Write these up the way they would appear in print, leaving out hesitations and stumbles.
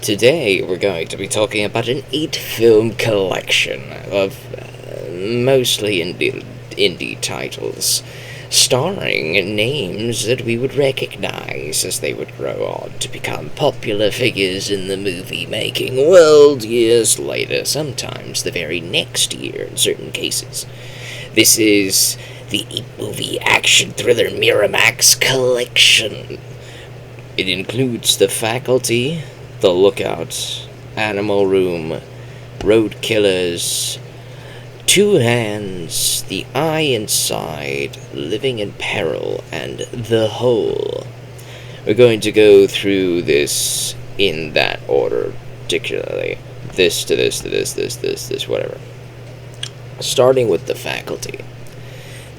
Today we're going to be talking about an 8-film collection of mostly indie titles, starring names that we would recognize as they would grow on to become popular figures in the movie-making world years later, sometimes the very next year in certain cases. This is the 8-movie action thriller Miramax collection. It includes The Faculty, The Lookout, Animal Room, Road Killers, Two Hands, The Eye Inside, Living in Peril, and The Hole. We're going to go through this in that order, particularly. This to this to this, whatever. Starting with The Faculty.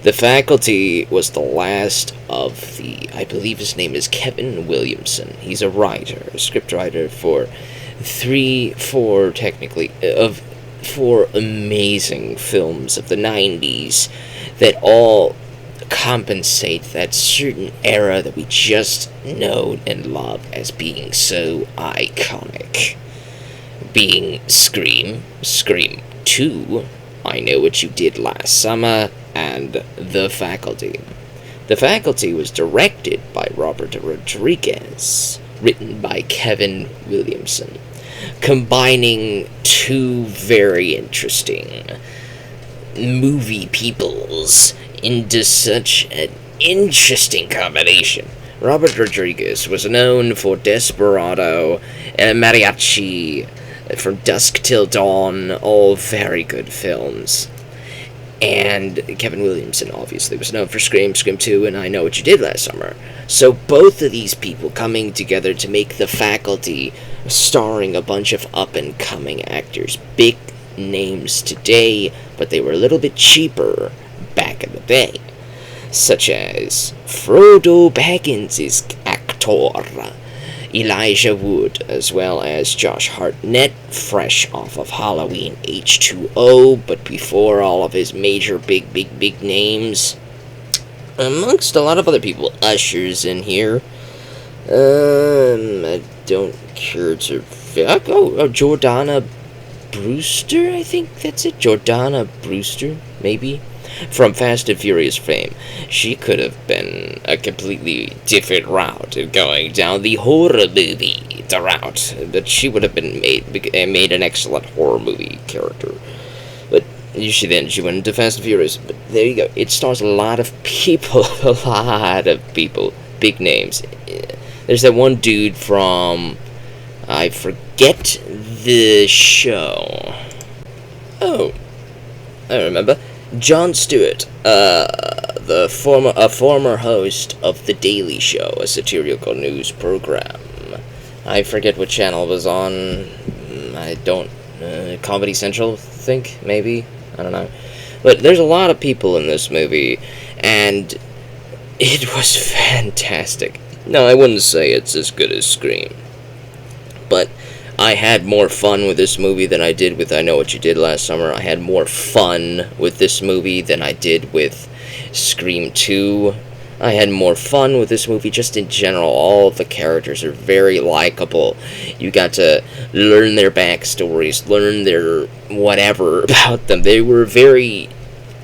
The Faculty was the last of the, I believe his name is Kevin Williamson. He's a writer, a scriptwriter for four amazing films of the 90s that all compensate that certain era that we just know and love as being so iconic. Being Scream, Scream 2, I Know What You Did Last Summer, and The Faculty. The Faculty was directed by Robert Rodriguez, written by Kevin Williamson, combining two very interesting movie peoples into such an interesting combination. Robert Rodriguez was known for Desperado and Mariachi, From Dusk Till Dawn, all very good films. And Kevin Williamson obviously was known for Scream, Scream 2, and I Know What You Did Last Summer. So both of these people coming together to make The Faculty, starring a bunch of up-and-coming actors. Big names today, but they were a little bit cheaper back in the day. Such as Frodo Baggins' actor, Elijah Wood, as well as Josh Hartnett, fresh off of Halloween H2O, but before all of his major big names. Amongst a lot of other people, Usher's in here. I don't care to... Jordana Brewster, I think that's it. Jordana Brewster, maybe? From Fast and Furious fame. She could have been a completely different route, going down the horror movie route, but she would have been made an excellent horror movie character. But she went into Fast and Furious. But there you go. It stars a lot of people, big names. There's that one dude from, I forget the show. Oh, I remember. Jon Stewart, a former host of The Daily Show, a satirical news program. I forget what channel it was on. I don't... Comedy Central, I think, maybe? I don't know. But there's a lot of people in this movie, and it was fantastic. No, I wouldn't say it's as good as Scream, but I had more fun with this movie than I did with I Know What You Did Last Summer. I had more fun with this movie than I did with Scream 2. I had more fun with this movie just in general. All of the characters are very likable. You got to learn their backstories, learn their whatever about them. They were very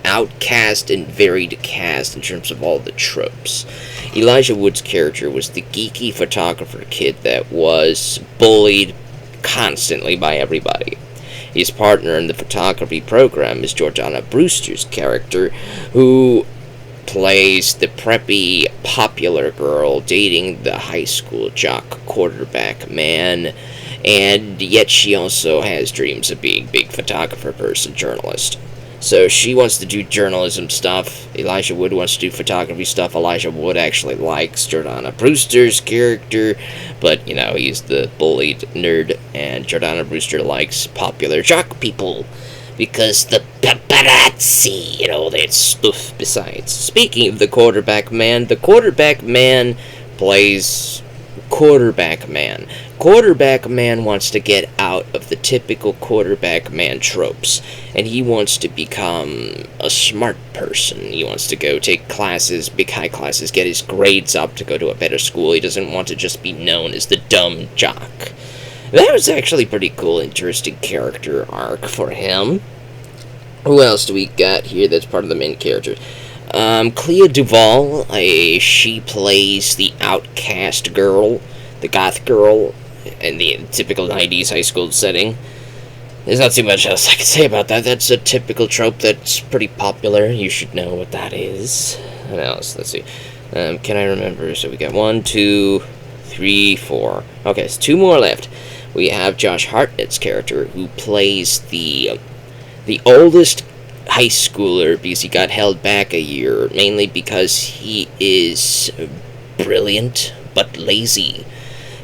outcast and varied cast in terms of all the tropes. Elijah Wood's character was the geeky photographer kid that was bullied constantly by everybody. His partner in the photography program is Jordana Brewster's character, who plays the preppy, popular girl dating the high school jock quarterback man, and yet she also has dreams of being a big photographer person, journalist. So she wants to do journalism stuff. Elijah Wood wants to do photography stuff. Elijah Wood actually likes Jordana Brewster's character, but, he's the bullied nerd, and Jordana Brewster likes popular jock people, because the paparazzi, that stuff. Besides, speaking of the quarterback man plays quarterback man. Quarterback man wants to get out of the typical quarterback man tropes, and he wants to become a smart person. He wants to go take classes, big high classes, get his grades up to go to a better school. He doesn't want to just be known as the dumb jock. That was actually pretty cool, interesting character arc for him. Who else do we got here that's part of the main characters? Clea Duvall, she plays the outcast girl, the goth girl, in the typical 90s high school setting. There's not too much else I can say about that. That's a typical trope that's pretty popular. You should know what that is. What else? Let's see. Can I remember? So we got 1, 2, 3, 4. Okay, so 2 more left. We have Josh Hartnett's character, who plays the oldest high schooler because he got held back a year, mainly because he is brilliant but lazy.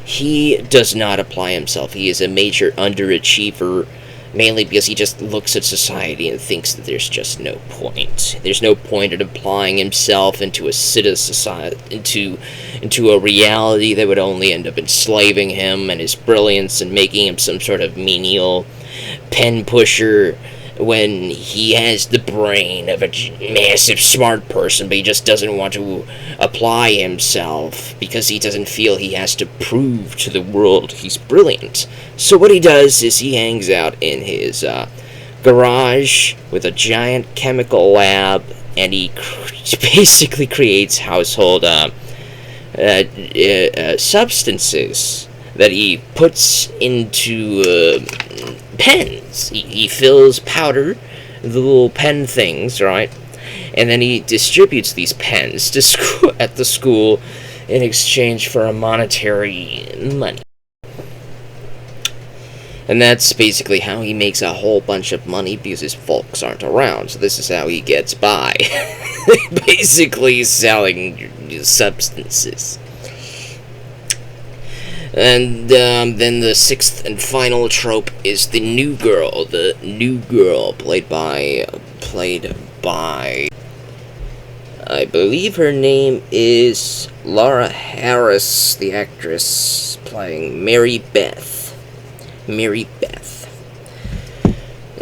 He does not apply himself. He is a major underachiever, mainly because he just looks at society and thinks that there's just no point. There's no point in applying himself into a society, into a reality that would only end up enslaving him and his brilliance and making him some sort of menial pen pusher, when he has the brain of a massive smart person, but he just doesn't want to apply himself because he doesn't feel he has to prove to the world he's brilliant. So what he does is he hangs out in his garage with a giant chemical lab, and he basically creates household substances that he puts into pens. He fills powder, the little pen things, right? And then he distributes these pens to school at the school in exchange for a monetary money. And that's basically how he makes a whole bunch of money, because his folks aren't around. So this is how he gets by. Basically selling substances. And then the 6th and final trope is the new girl. The new girl, played by, I believe her name is Laura Harris, the actress playing Mary Beth.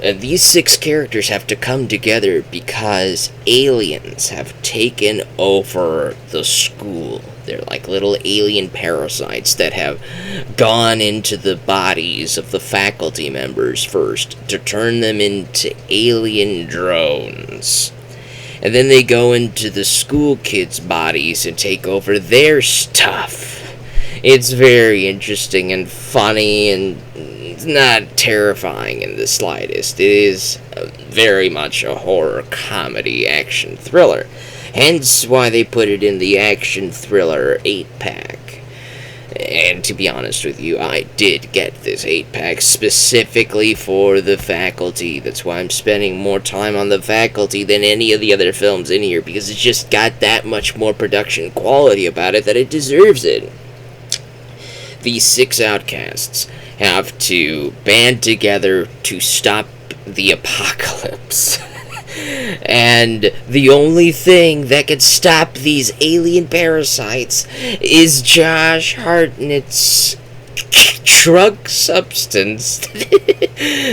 These 6 characters have to come together because aliens have taken over the school. They're like little alien parasites that have gone into the bodies of the faculty members first to turn them into alien drones. And then they go into the school kids' bodies and take over their stuff. It's very interesting and funny, and it's not terrifying in the slightest. It is very much a horror comedy action thriller. Hence why they put it in the action thriller 8-pack. And to be honest with you, I did get this 8-pack specifically for the faculty. That's why I'm spending more time on the faculty than any of the other films in here, because it's just got that much more production quality about it that it deserves it. These 6 outcasts have to band together to stop the apocalypse. And the only thing that can stop these alien parasites is Josh Hartnett's drug substance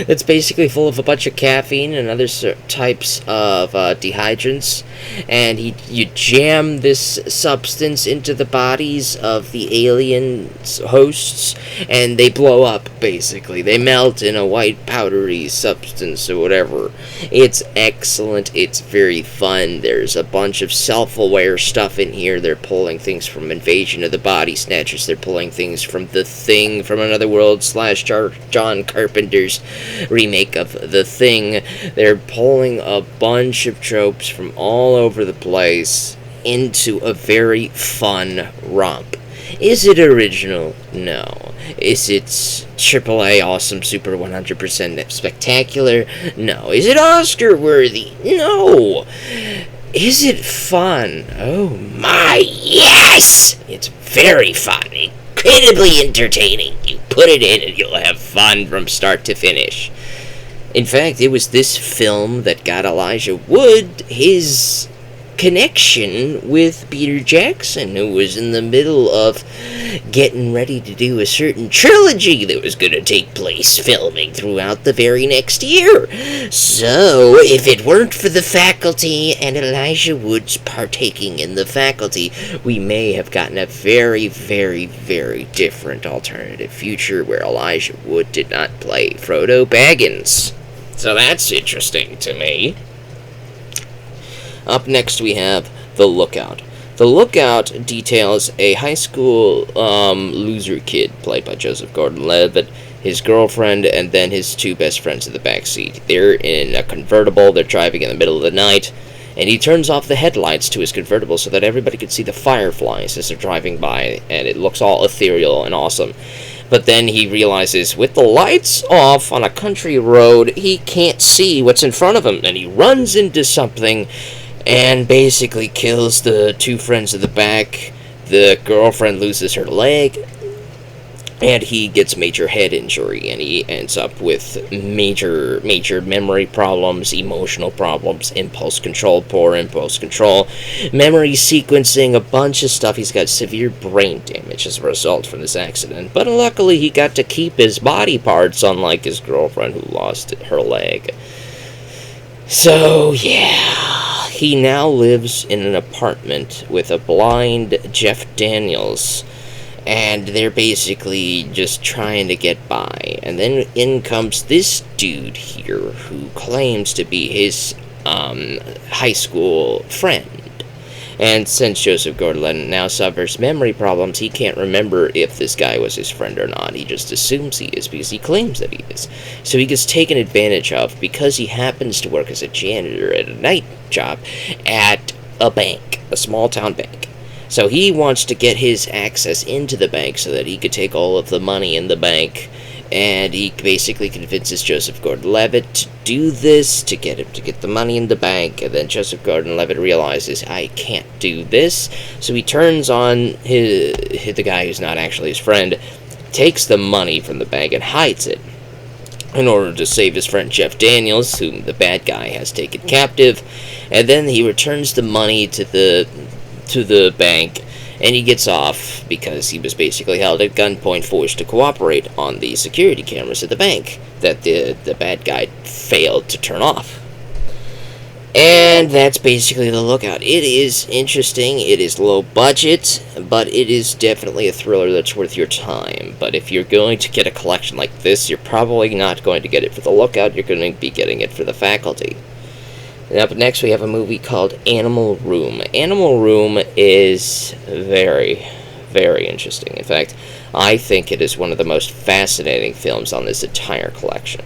that's basically full of a bunch of caffeine and other types of dehydrants, and you jam this substance into the bodies of the alien hosts, and they blow up, basically. They melt in a white powdery substance or whatever. It's excellent. It's very fun. There's a bunch of self-aware stuff in here. They're pulling things from Invasion of the Body Snatchers. They're pulling things from The Thing from Another World / John Carpenter's remake of The Thing. They're pulling a bunch of tropes from all over the place into a very fun romp. Is it original? No. Is it AAA awesome, super 100% spectacular? No. Is it Oscar worthy? No. Is it fun? Oh my, yes! It's very fun. Incredibly entertaining. You put it in and you'll have fun from start to finish. In fact, it was this film that got Elijah Wood his connection with Peter Jackson, who was in the middle of getting ready to do a certain trilogy that was going to take place filming throughout the very next year. So, if it weren't for the faculty and Elijah Wood's partaking in the faculty, we may have gotten a very, very, very different alternative future where Elijah Wood did not play Frodo Baggins. So that's interesting to me. Up next we have The Lookout. The Lookout details a high school loser kid, played by Joseph Gordon-Levitt, his girlfriend, and then his two best friends in the back seat. They're in a convertible, they're driving in the middle of the night, and he turns off the headlights to his convertible so that everybody can see the fireflies as they're driving by, and it looks all ethereal and awesome. But then he realizes, with the lights off on a country road, he can't see what's in front of him, and he runs into something and basically kills the two friends in the back. The girlfriend loses her leg, and he gets major head injury, and he ends up with major memory problems, emotional problems, poor impulse control, memory sequencing, a bunch of stuff. He's got severe brain damage as a result from this accident, but luckily he got to keep his body parts, unlike his girlfriend who lost her leg. So, yeah, he now lives in an apartment with a blind Jeff Daniels, and they're basically just trying to get by. And then in comes this dude here who claims to be his high school friend. And since Joseph Gordon-Levitt now suffers memory problems, he can't remember if this guy was his friend or not. He just assumes he is because he claims that he is. So he gets taken advantage of because he happens to work as a janitor at a night job at a bank, a small town bank. So he wants to get his access into the bank so that he could take all of the money in the bank, and he basically convinces Joseph Gordon-Levitt to do this, to get him to get the money in the bank, and then Joseph Gordon-Levitt realizes, I can't do this, so he turns on the guy who's not actually his friend, takes the money from the bank and hides it in order to save his friend Jeff Daniels, whom the bad guy has taken captive, and then he returns the money to the bank, and he gets off because he was basically held at gunpoint, forced to cooperate on the security cameras at the bank that the bad guy failed to turn off. And that's basically The Lookout. It is interesting, it is low budget, but it is definitely a thriller that's worth your time. But if you're going to get a collection like this, you're probably not going to get it for The Lookout, you're going to be getting it for The Faculty. And up next we have a movie called Animal Room. Animal Room is very, very interesting. In fact, I think it is one of the most fascinating films on this entire collection.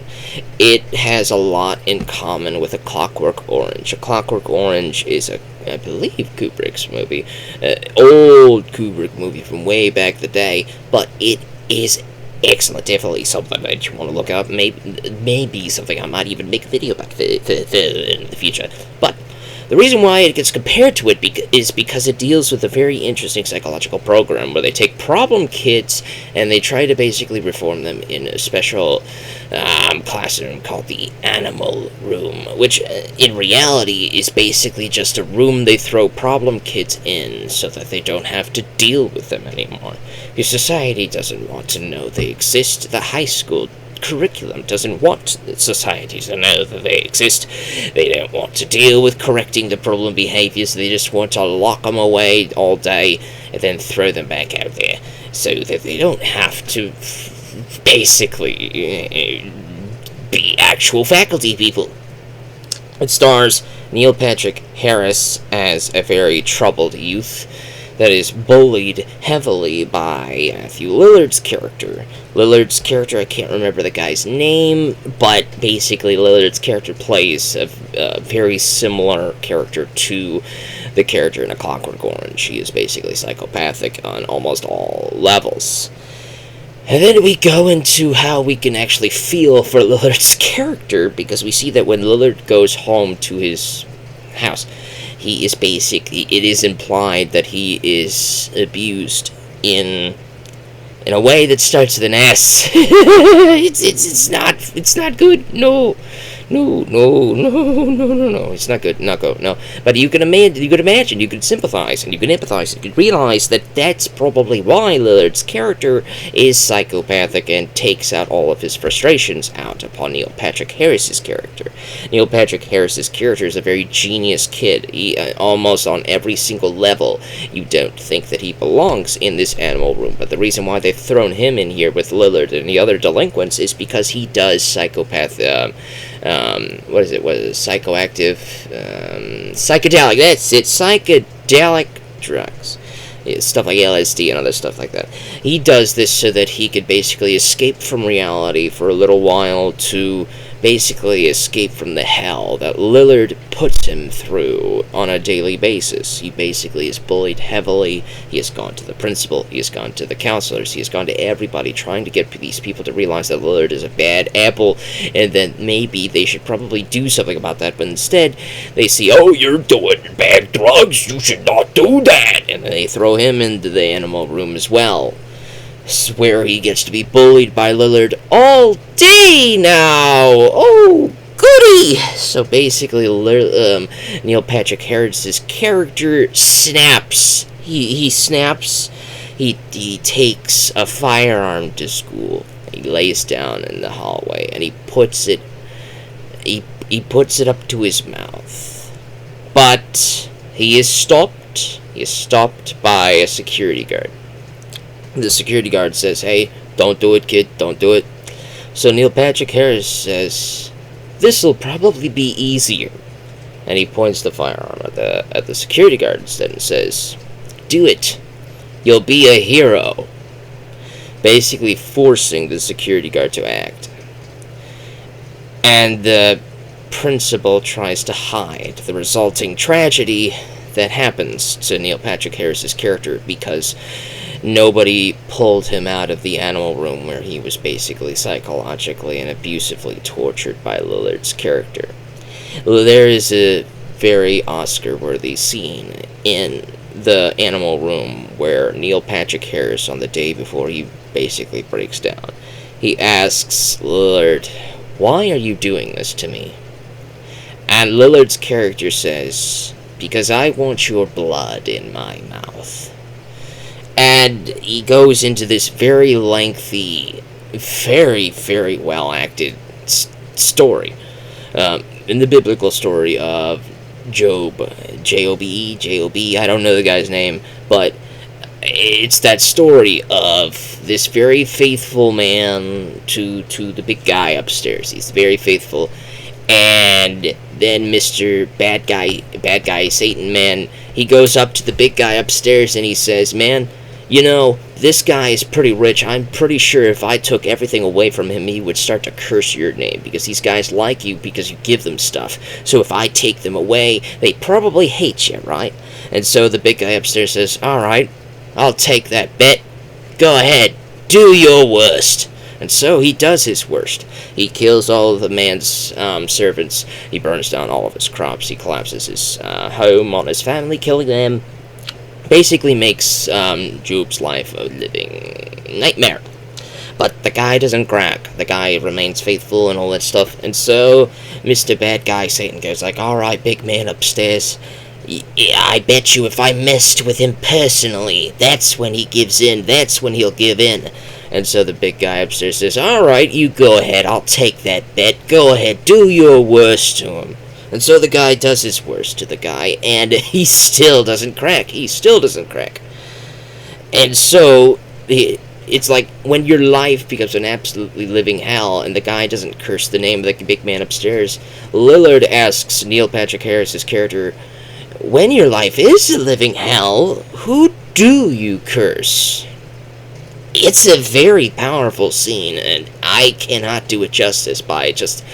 It has a lot in common with A Clockwork Orange. A Clockwork Orange is I believe, Kubrick's movie. Old Kubrick movie from way back the day, but it is excellent. Definitely something that you want to look up. Maybe something I might even make a video about in the future. But the reason why it gets compared to it is because it deals with a very interesting psychological program where they take problem kids and they try to basically reform them in a special classroom called the Animal Room, which in reality is basically just a room they throw problem kids in so that they don't have to deal with them anymore. Because society doesn't want to know they exist. The high school curriculum doesn't want society to know that they exist. They don't want to deal with correcting the problem behaviors. They just want to lock them away all day and then throw them back out there so that they don't have to basically be actual faculty people. It stars Neil Patrick Harris as a very troubled youth that is bullied heavily by Matthew Lillard's character. Lillard's character, I can't remember the guy's name, but basically Lillard's character plays a very similar character to the character in A Clockwork Orange. He is basically psychopathic on almost all levels. And then we go into how we can actually feel for Lillard's character, because we see that when Lillard goes home to his house, he is basically, it is implied that he is abused in a way that starts with an S. It's not good. No, no. It's not good. Not good. No. But you can imagine, you can sympathize, and you can empathize. You can realize that that's probably why Lillard's character is psychopathic and takes out all of his frustrations out upon Neil Patrick Harris's character. Neil Patrick Harris's character is a very genius kid. He, almost on every single level, you don't think that he belongs in this animal room. But the reason why they've thrown him in here with Lillard and the other delinquents is because he does psychopath. What is it? Psychoactive? Psychedelic. That's it. Psychedelic drugs. Yeah, stuff like LSD and other stuff like that. He does this so that he could basically escape from reality for a little while to basically escape from the hell that Lillard puts him through on a daily basis. He basically is bullied heavily. He has gone to the principal. He has gone to the counselors. He has gone to everybody trying to get these people to realize that Lillard is a bad apple and that maybe they should probably do something about that. But instead, they see, oh, you're doing bad drugs. You should not do that. And they throw him into the animal room as well, where he gets to be bullied by Lillard all day now. Oh, goody! So basically, Neil Patrick Harris's character snaps. He snaps. He takes a firearm to school. He lays down in the hallway and he puts it. He puts it up to his mouth, but he is stopped. He is stopped by a security guard. The security guard says, hey, don't do it, kid, don't do it. So Neil Patrick Harris says, this'll probably be easier. And he points the firearm at the security guard instead and says, do it. You'll be a hero. Basically forcing the security guard to act. And the principal tries to hide the resulting tragedy that happens to Neil Patrick Harris's character because nobody pulled him out of the animal room where he was basically psychologically and abusively tortured by Lillard's character. There is a very Oscar-worthy scene in the animal room where Neil Patrick Harris, on the day before he basically breaks down, he asks Lillard, why are you doing this to me? And Lillard's character says, because I want your blood in my mouth. And he goes into this very lengthy, very, very well acted story. In the biblical story of Job, Job, I don't know the guy's name, but it's that story of this very faithful man to the big guy upstairs. He's very faithful. And then Mr. Bad Guy, Satan Man, he goes up to the big guy upstairs and he says, man, you know, this guy is pretty rich. I'm pretty sure if I took everything away from him, he would start to curse your name, because these guys like you because you give them stuff. So if I take them away, they probably hate you, right? And so the big guy upstairs says, alright, I'll take that bet. Go ahead, do your worst. And so he does his worst. He kills all of the man's servants. He burns down all of his crops. He collapses his home on his family, killing them. Basically makes Job's life a living nightmare. But the guy doesn't crack. The guy remains faithful and all that stuff. And so Mr. Bad Guy Satan goes like, alright, big man upstairs, I bet you if I messed with him personally, that's when he gives in. That's when he'll give in. And so the big guy upstairs says, alright, you go ahead, I'll take that bet. Go ahead, do your worst to him. And so the guy does his worst to the guy, and he still doesn't crack. He still doesn't crack. And so it's like when your life becomes an absolutely living hell and the guy doesn't curse the name of the big man upstairs, Lillard asks Neil Patrick Harris's character, when your life is a living hell, who do you curse? It's a very powerful scene, and I cannot do it justice by just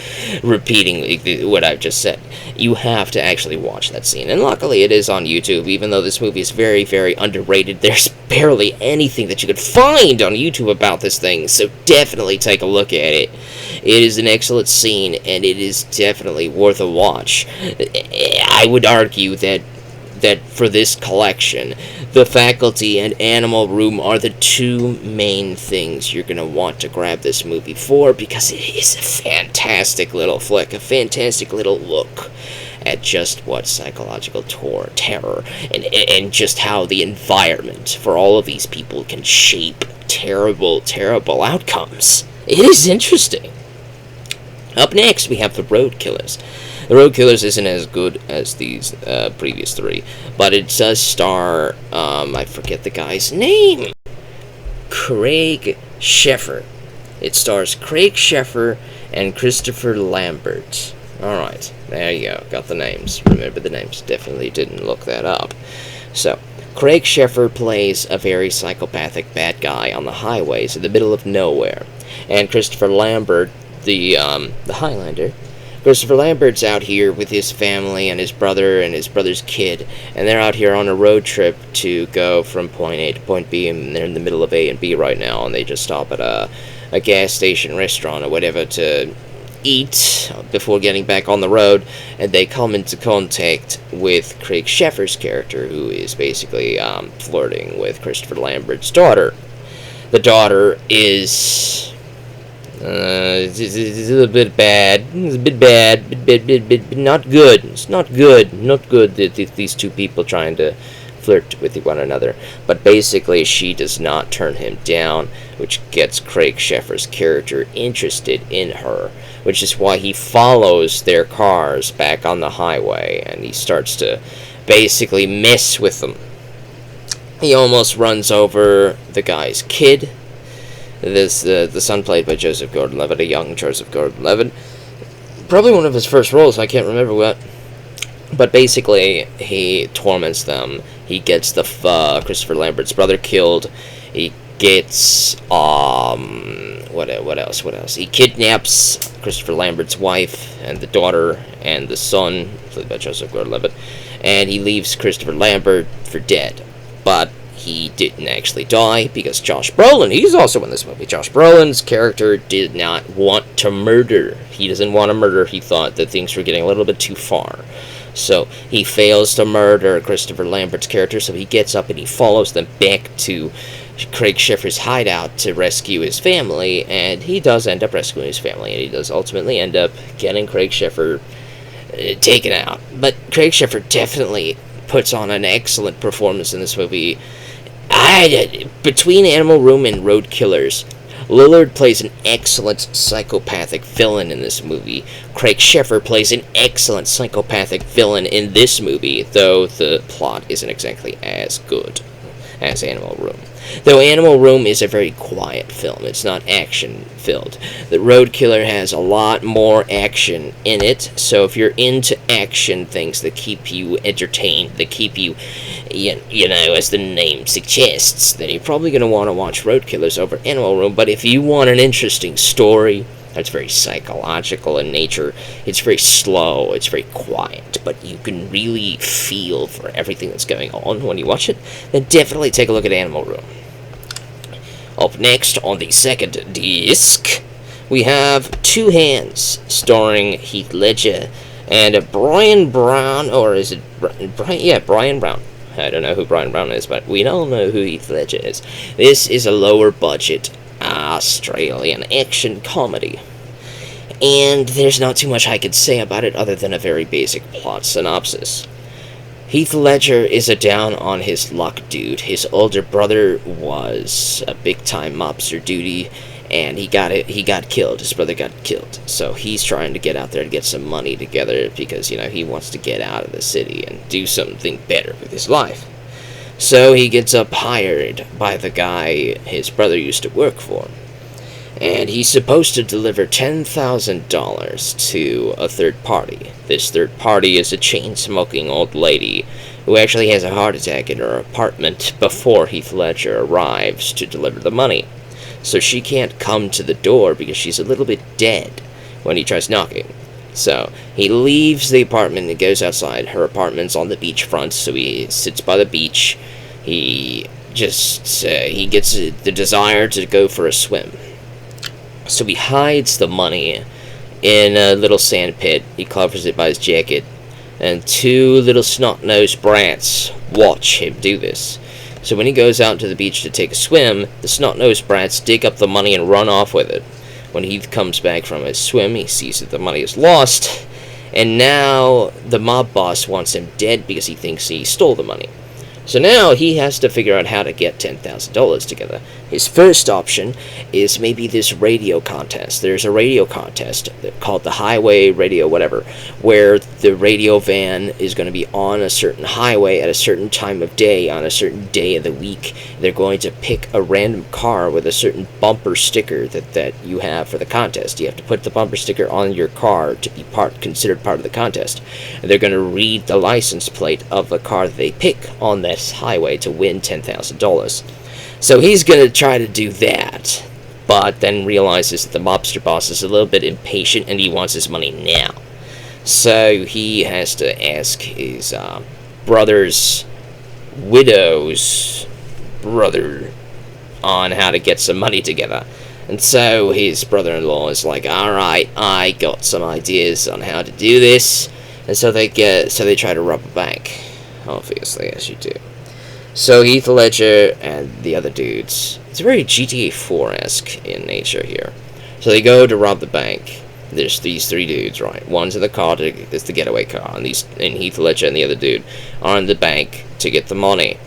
repeating what I've just said. You have to actually watch that scene, and luckily it is on YouTube. Even though this movie is very, very underrated, there's barely anything that you could find on YouTube about this thing, so definitely take a look at it. It is an excellent scene, and it is definitely worth a watch. I would argue that that for this collection, the faculty and Animal Room are the two main things you're going to want to grab this movie for, because it is a fantastic little flick, a fantastic little look at just what psychological terror and just how the environment for all of these people can shape terrible, terrible outcomes. It is interesting. Up next, we have The Road Killers. The Road Killers isn't as good as these previous three, but it does star, I forget the guy's name, Craig Sheffer. It stars Craig Sheffer and Christopher Lambert. Alright, there you go, got the names. Remember the names, definitely didn't look that up. So, Craig Sheffer plays a very psychopathic bad guy on the highways in the middle of nowhere. And Christopher Lambert, the Highlander, Christopher Lambert's out here with his family and his brother's kid, and they're out here on a road trip to go from point A to point B, and they're in the middle of A and B right now, and they just stop at a gas station, restaurant, or whatever to eat before getting back on the road, and they come into contact with Craig Sheffer's character, who is basically flirting with Christopher Lambert's daughter. The daughter is it's a little bit bad. It's a bit bad, not good. It's not good that these two people trying to flirt with one another. But basically, she does not turn him down, which gets Craig Sheffer's character interested in her, which is why he follows their cars back on the highway, and he starts to basically mess with them. He almost runs over the guy's kid. The son played by Joseph Gordon-Levitt, a young Joseph Gordon-Levitt. Probably one of his first roles, I can't remember what. But basically, he torments them. He gets the Christopher Lambert's brother killed. He gets what else? He kidnaps Christopher Lambert's wife and the daughter and the son, played by Joseph Gordon-Levitt, and he leaves Christopher Lambert for dead. But he didn't actually die, because Josh Brolin, he's also in this movie. Josh Brolin's character did not want to murder. He doesn't want to murder. He thought that things were getting a little bit too far. So he fails to murder Christopher Lambert's character, so he gets up and he follows them back to Craig Sheffer's hideout to rescue his family, and he does end up rescuing his family, and he does ultimately end up getting Craig Sheffer taken out. But Craig Sheffer definitely puts on an excellent performance in this movie. Between Animal Room and Road Killers, Lillard plays an excellent psychopathic villain in this movie. Craig Sheffer plays an excellent psychopathic villain in this movie, though the plot isn't exactly as good as Animal Room. Though Animal Room is a very quiet film, it's not action-filled. The Road Killer has a lot more action in it, so if you're into action things that keep you entertained, that keep you, you know, as the name suggests, then you're probably going to want to watch Road Killers over Animal Room. But if you want an interesting story that's very psychological in nature, it's very slow, it's very quiet, but you can really feel for everything that's going on when you watch it, then definitely take a look at Animal Room. Up next on the second disc, we have Two Hands, starring Heath Ledger and Brian Brown, or is it Brian? Yeah, Brian Brown. I don't know who Brian Brown is, but we all know who Heath Ledger is. This is a lower budget Australian action comedy, and there's not too much I could say about it other than a very basic plot synopsis. Heath Ledger is a down-on-his-luck dude. His older brother was a big-time mobster duty, and he got killed. His brother got killed. So he's trying to get out there and get some money together because, you know, he wants to get out of the city and do something better with his life. So he gets hired by the guy his brother used to work for. And he's supposed to deliver $10,000 to a third party. This third party is a chain-smoking old lady who actually has a heart attack in her apartment before Heath Ledger arrives to deliver the money. So she can't come to the door because she's a little bit dead when he tries knocking. So he leaves the apartment and goes outside. Her apartment's on the beachfront, so he sits by the beach. He gets the desire to go for a swim. So he hides the money in a little sand pit. He covers it by his jacket, and two little snot-nosed brats watch him do this. So when he goes out to the beach to take a swim, the snot-nosed brats dig up the money and run off with it. When Heath comes back from his swim, he sees that the money is lost, and now the mob boss wants him dead because he thinks he stole the money. So now he has to figure out how to get $10,000 together. His first option is maybe this radio contest. There's a radio contest called the Highway Radio whatever, where the radio van is going to be on a certain highway at a certain time of day, on a certain day of the week. They're going to pick a random car with a certain bumper sticker that you have for the contest. You have to put the bumper sticker on your car to be considered part of the contest. And they're going to read the license plate of the car that they pick on that highway to win $10,000. So he's gonna try to do that, but then realizes that the mobster boss is a little bit impatient and he wants his money now. So he has to ask his brother's widow's brother on how to get some money together. And so his brother-in-law is like, alright, I got some ideas on how to do this. And so they try to rob a bank. Obviously, as you do. So Heath Ledger and the other dudes, it's very GTA 4-esque in nature here. So they go to rob the bank. There's these three dudes, right? One's in the car, it's the getaway car, and Heath Ledger and the other dude are in the bank to get the money.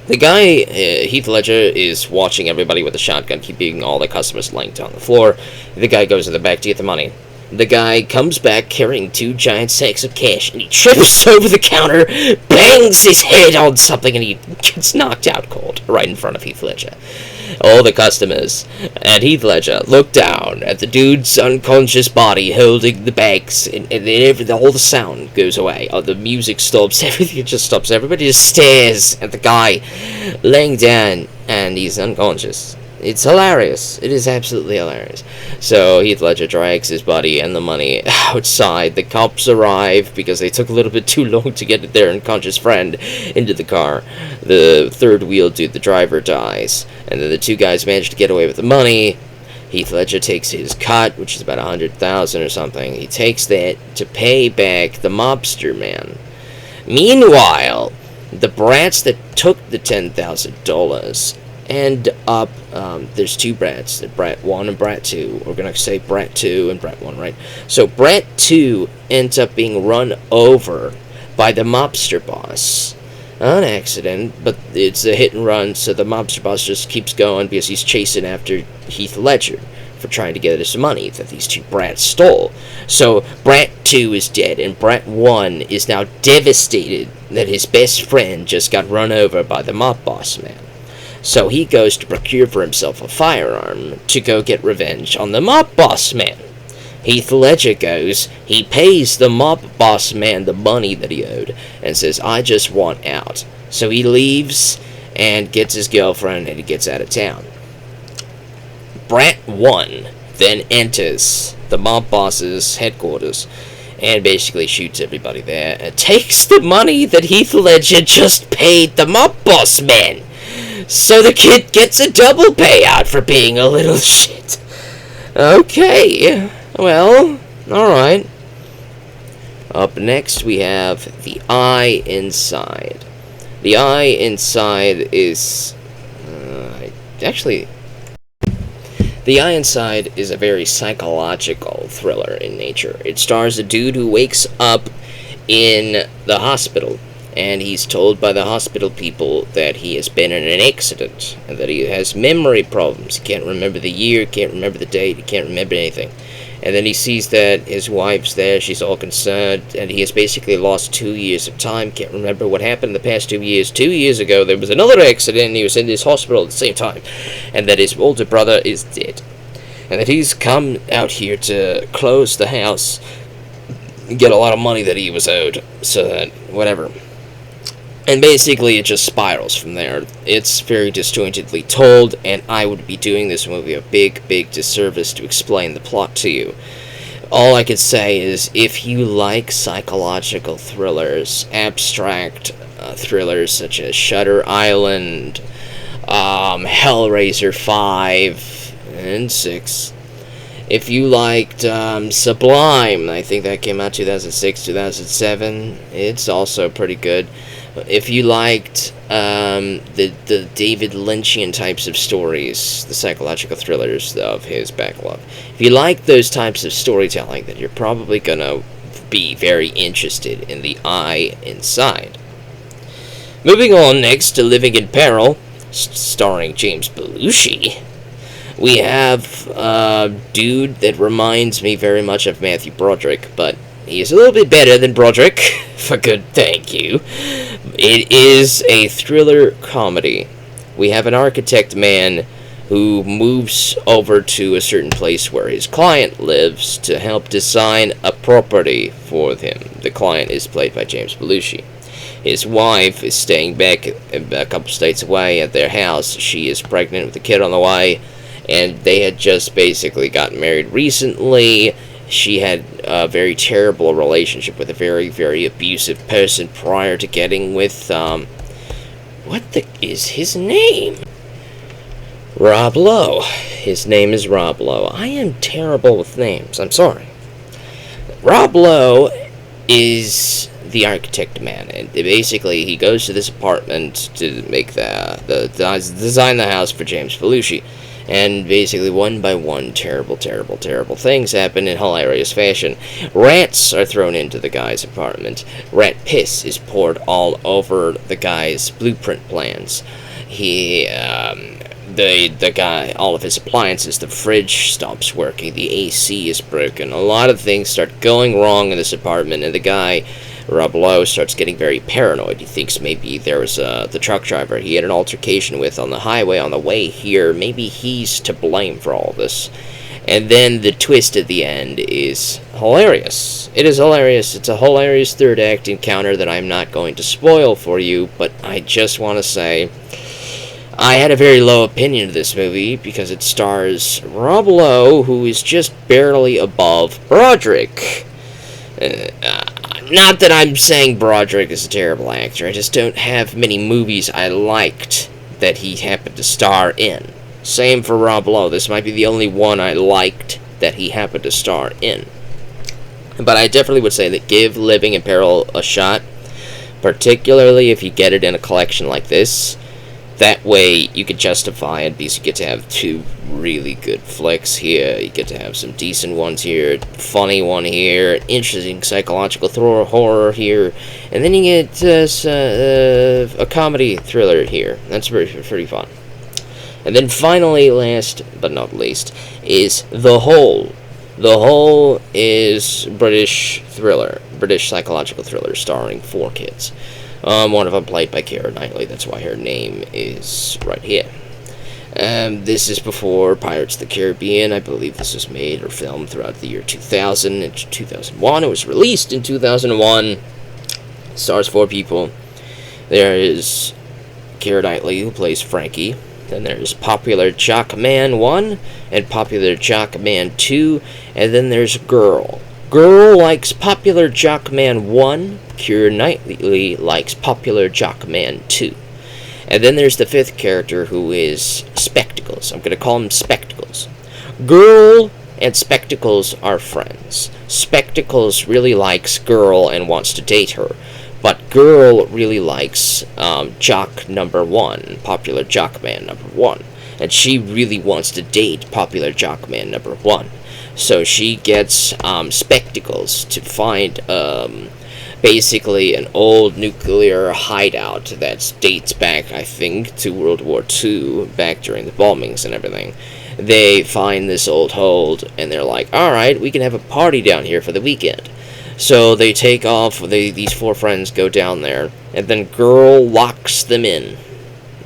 The guy, Heath Ledger, is watching everybody with a shotgun, keeping all the customers laying on the floor. The guy goes in the back to get the money. The guy comes back carrying two giant sacks of cash, and he trips over the counter, bangs his head on something, and he gets knocked out cold right in front of Heath Ledger. All the customers and Heath Ledger look down at the dude's unconscious body holding the bags, and all the sound goes away. The music stops, everything just stops. Everybody just stares at the guy laying down, and he's unconscious. It's hilarious. It is absolutely hilarious. So Heath Ledger drags his body and the money outside. The cops arrive because they took a little bit too long to get their unconscious friend into the car. The third wheel dude, the driver, dies. And then the two guys manage to get away with the money. Heath Ledger takes his cut, which is about $100,000 or something. He takes that to pay back the mobster man. Meanwhile, the brats that took the $10,000 end up, there's two brats, Brat 1 and Brat 2. We're gonna say Brat 2 and Brat 1, right? So Brat 2 ends up being run over by the mobster boss. On accident, but it's a hit and run, so the mobster boss just keeps going because he's chasing after Heath Ledger for trying to get his money that these two brats stole. So Brat 2 is dead, and Brat 1 is now devastated that his best friend just got run over by the mob boss man. So he goes to procure for himself a firearm to go get revenge on the mob boss man. Heath Ledger goes, he pays the mob boss man the money that he owed, and says, I just want out. So he leaves and gets his girlfriend, and he gets out of town. Brat 1 then enters the mob boss's headquarters and basically shoots everybody there and takes the money that Heath Ledger just paid the mob boss man. So the kid gets a double payout for being a little shit. Okay, well, alright. Up next we have The Eye Inside. The Eye Inside is... The Eye Inside is a very psychological thriller in nature. It stars a dude who wakes up in the hospital, and he's told by the hospital people that he has been in an accident, and that he has memory problems. He can't remember the year, can't remember the date, he can't remember anything. And then he sees that his wife's there, she's all concerned, and he has basically lost 2 years of time, can't remember what happened in the past 2 years. 2 years ago, there was another accident, and he was in this hospital at the same time, and that his older brother is dead. And that he's come out here to close the house, get a lot of money that he was owed, so that, whatever. And basically, it just spirals from there. It's very disjointedly told, and I would be doing this movie a big, big disservice to explain the plot to you. All I could say is, if you like psychological thrillers, abstract thrillers such as Shutter Island, Hellraiser 5 and 6, If you liked Sublime, I think that came out 2006, 2007. It's also pretty good. If you liked the David Lynchian types of stories, the psychological thrillers of his backlog, if you like those types of storytelling, then you're probably gonna be very interested in The Eye Inside. Moving on next to Living in Peril, starring James Belushi, we have a dude that reminds me very much of Matthew Broderick, but he is a little bit better than Broderick, for good thank you. It is a thriller comedy. We have an architect man who moves over to a certain place where his client lives to help design a property for him. The client is played by James Belushi. His wife is staying back a couple states away at their house. She is pregnant with a kid on the way, and they had just basically gotten married recently. She had a very terrible relationship with a very, very abusive person prior to getting with, what the is his name? Rob Lowe. His name is Rob Lowe. I am terrible with names. I'm sorry. Rob Lowe is the architect man, and basically he goes to this apartment to make design the house for James Belushi. And basically, one by one, terrible things happen in hilarious fashion. Rats are thrown into the guy's apartment. Rat piss is poured all over the guy's blueprint plans. The guy, all of his appliances, the fridge stops working, the AC is broken. A lot of things start going wrong in this apartment, and the guy, Rob Lowe, starts getting very paranoid. He thinks maybe there was the truck driver he had an altercation with on the highway on the way here. Maybe he's to blame for all this. And then the twist at the end is hilarious. It is hilarious. It's a hilarious third act encounter that I'm not going to spoil for you, but I just want to say I had a very low opinion of this movie because it stars Rob Lowe, who is just barely above Broderick. Not that I'm saying Broderick is a terrible actor, I just don't have many movies I liked that he happened to star in. Same for Rob Lowe, this might be the only one I liked that he happened to star in. But I definitely would say that give Living in Peril a shot, particularly if you get it in a collection like this. That way you can justify it because you get to have two really good flicks here. You get to have some decent ones here, funny one here, interesting psychological horror here, and then you get a comedy thriller here. That's pretty fun. And then finally, last but not least, is The Hole. The Hole is British psychological thriller starring 4 kids. One of them played by Keira Knightley, that's why her name is right here. This is before Pirates of the Caribbean. I believe this was made or filmed throughout the year 2000 and 2001. It was released in 2001. Stars 4 people. There is Keira Knightley, who plays Frankie. Then there's Popular Jock Man 1 and Popular Jock Man 2. And then there's Girl. Girl likes Popular Jock Man 1. Keira Knightley likes Popular Jock Man 2. And then there's the 5th character, who is Spectacles. I'm going to call him Spectacles. Girl and Spectacles are friends. Spectacles really likes Girl and wants to date her. But Girl really likes Jock number 1, Popular Jock Man number 1. And she really wants to date Popular Jock Man number 1. So she gets Spectacles to find basically an old nuclear hideout that dates back, I think, to World War II, back during the bombings and everything. They find this old hold, and they're like, alright, we can have a party down here for the weekend. So they take off, these 4 friends go down there, and then Girl locks them in.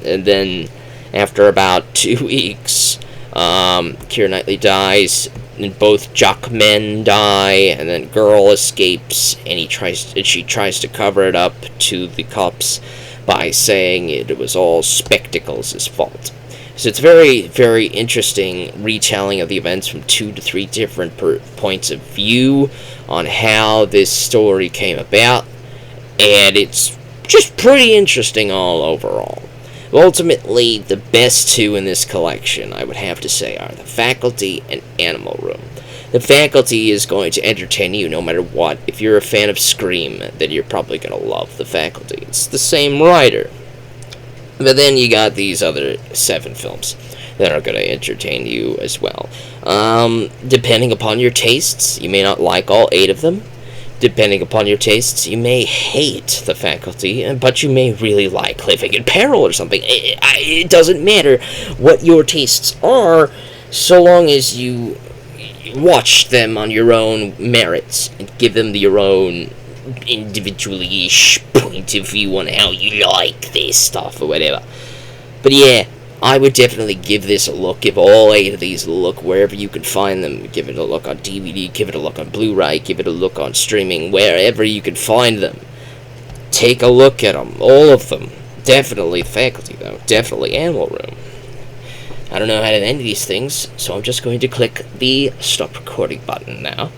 And then, after about 2 weeks, Keira Knightley dies, and both Jock men die, and then Girl escapes, and she tries to cover it up to the cops by saying it was all Spectacles' fault. So it's very, very interesting retelling of the events from 2 to 3 different points of view on how this story came about, and it's just pretty interesting all overall. Ultimately, the best two in this collection, I would have to say, are The Faculty and Animal Room. The Faculty is going to entertain you no matter what. If you're a fan of Scream, then you're probably going to love The Faculty. It's the same writer. But then you got these other 7 films that are going to entertain you as well. Depending upon your tastes, you may not like all 8 of them. Depending upon your tastes, you may hate The Faculty, but you may really like Living in Peril or something. It doesn't matter what your tastes are, so long as you watch them on your own merits and give them your own individually-ish point of view on how you like this stuff or whatever. But yeah, I would definitely give this a look. Give all 8 of these a look wherever you can find them. Give it a look on DVD, give it a look on Blu-ray, give it a look on streaming, wherever you can find them. Take a look at them, all of them. Definitely Faculty, though. Definitely Animal Room. I don't know how to end these things, so I'm just going to click the stop recording button now.